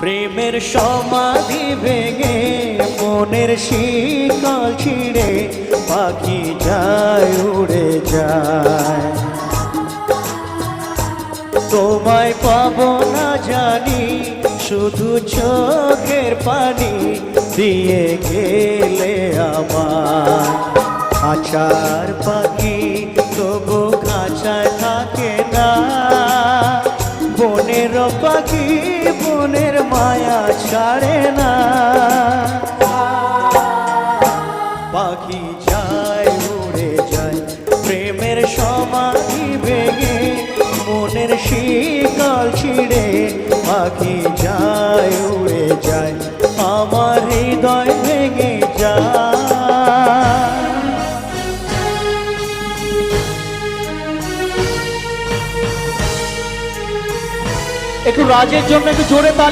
প্রেমের সমাধি ভেঙে মনের শিকল ছিঁড়ে পাখি যায় উড়ে যায়। তোমায় পাবো না জানি শুধু চোখের পানি দিয়ে গেলে আমার। খাঁচার পাখি তবু খাঁচায় থাকে না, বনের পাখি বনের মায়া ছাড়ে না। পাখি যায় উড়ে যায় প্রেমের সমাধি ভেঙে মনের শিকল ছিঁড়ে পাখি যায় উড়ে যায়, আমার হৃদয় ভেঙে যায়। একটু রাজের জন্য একটু জোরে তালি।